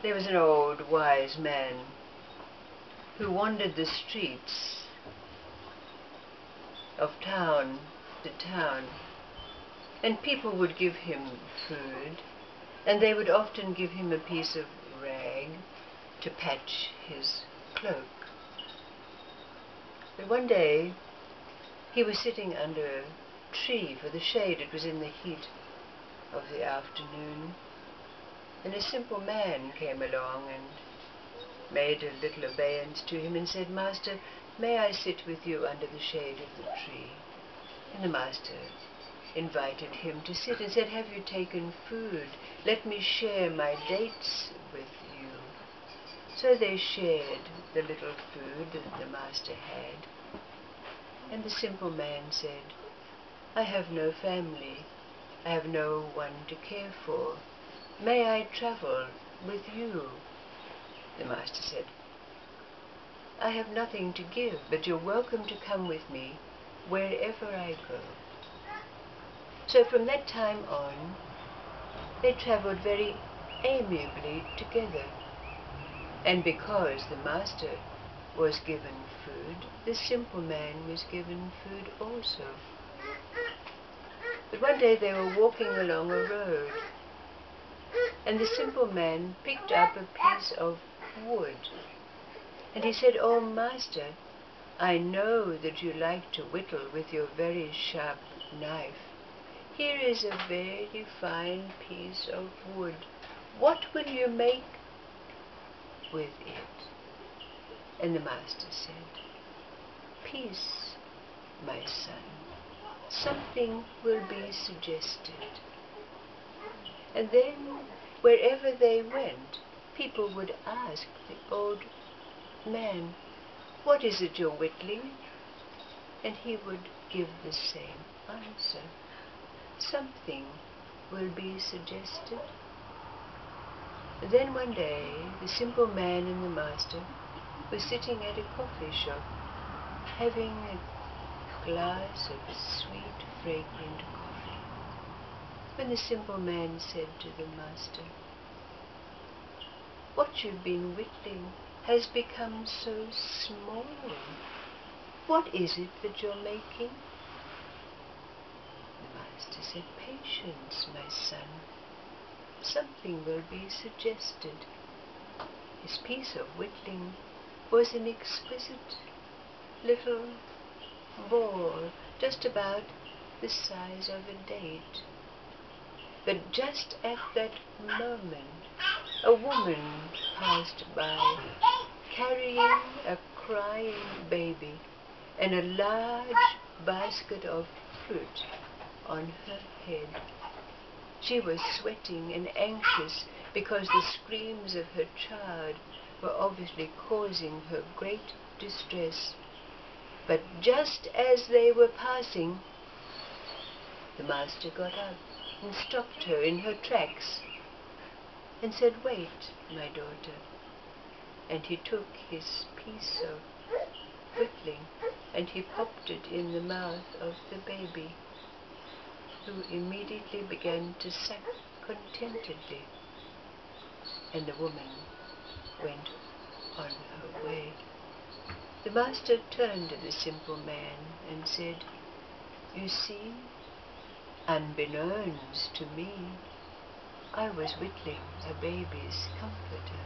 There was an old wise man who wandered the streets of town to town, and people would give him food, and they would often give him a piece of rag to patch his cloak. But one day he was sitting under a tree for the shade. It was in the heat of the afternoon, and a simple man came along and made a little obeisance to him and said, "Master, may I sit with you under the shade of the tree?" And the master invited him to sit and said, "Have you taken food? Let me share my dates with you." So they shared the little food that the master had, and the simple man said, "I have no family. I have no one to care for. May I travel with you?" The master said, "I have nothing to give, but you're welcome to come with me wherever I go." So from that time on, they traveled very amiably together. And because the master was given food, the simple man was given food also. But one day they were walking along a road, and the simple man picked up a piece of wood, and he said, "Oh, master, I know that you like to whittle with your very sharp knife. Here is a very fine piece of wood. What will you make with it?" And the master said, "Peace, my son. Something will be suggested." And then, wherever they went, people would ask the old man, "What is it you're whittling?" And he would give the same answer, "Something will be suggested." Then one day, the simple man and the master were sitting at a coffee shop, having a glass of sweet, fragrant coffee, when the simple man said to the master, "What you've been whittling has become so small. What is it that you're making?" The master said, "Patience, my son. Something will be suggested." His piece of whittling was an exquisite little ball, just about the size of a date. But just at that moment, a woman passed by, carrying a crying baby and a large basket of fruit on her head. She was sweating and anxious because the screams of her child were obviously causing her great distress. But just as they were passing, the master got up and stopped her in her tracks and said, "Wait, my daughter." And he took his piece of whittling and he popped it in the mouth of the baby, who immediately began to suck contentedly, and the woman went on her way. The master turned to the simple man and said, "You see, unbeknownst to me, I was whittling a baby's comforter."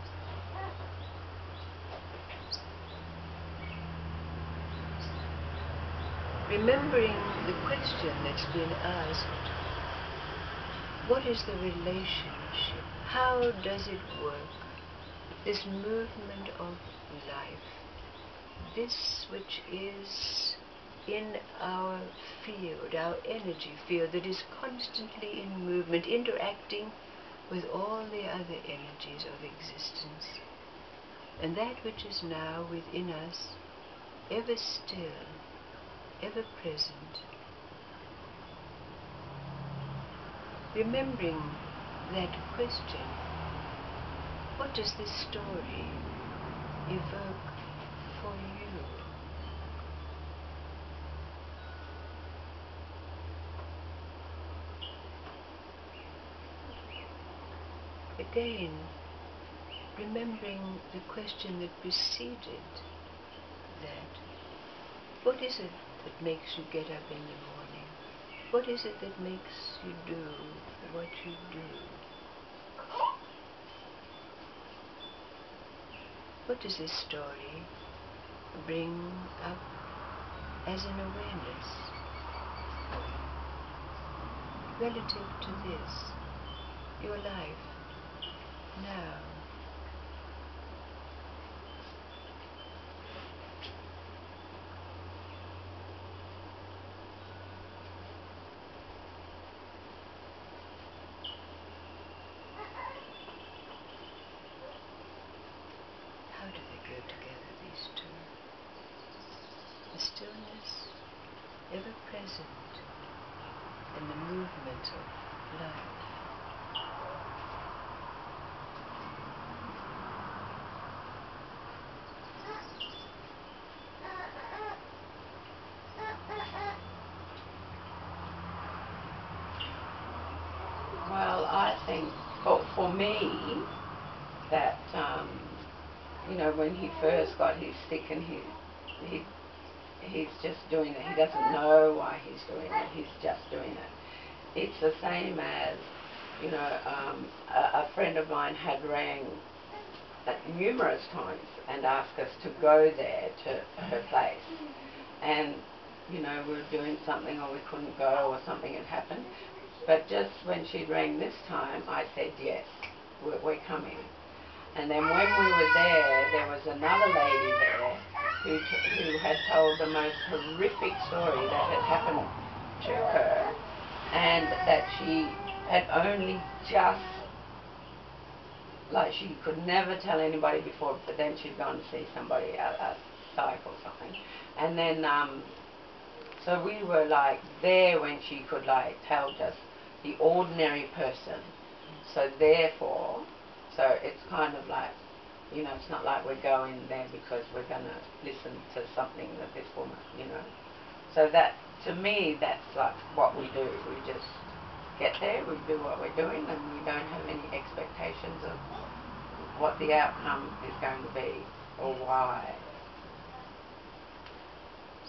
Remembering the question that's been asked, what is the relationship? How does it work? This movement of life, this which is in our field, our energy field, that is constantly in movement, interacting with all the other energies of existence, and that which is now within us, ever still, ever present. Remembering that question, what does this story evoke for you? Again, remembering the question that preceded that. What is it that makes you get up in the morning? What is it that makes you do what you do? What does this story bring up as an awareness relative to this, your life, now? How do they go together, these two? The stillness, ever present, and the movement of life. Well, I think for me that when he first got his stick and he's just doing it. He doesn't know why he's doing it. He's just doing it. It's the same as a friend of mine had rang numerous times and asked us to go there to her place, and we were doing something or we couldn't go or something had happened. But just when she rang this time, I said, yes, we're coming. And then when we were there was another lady there who had told the most horrific story that had happened to her, and that she had only just, like, she could never tell anybody before, but then she'd gone to see somebody, a psych or something. And then, so we were like there when she could like tell just the ordinary person. So therefore, it's kind of like, it's not like we're going there because we're going to listen to something that this woman, So that, to me, that's like what we do. We just get there, we do what we're doing, and we don't have any expectations of what the outcome is going to be or why.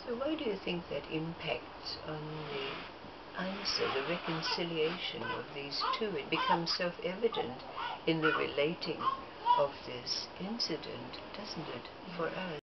So why do you think that impacts on the answer, the reconciliation of these two? It becomes self-evident in the relating of this incident, doesn't it, for us?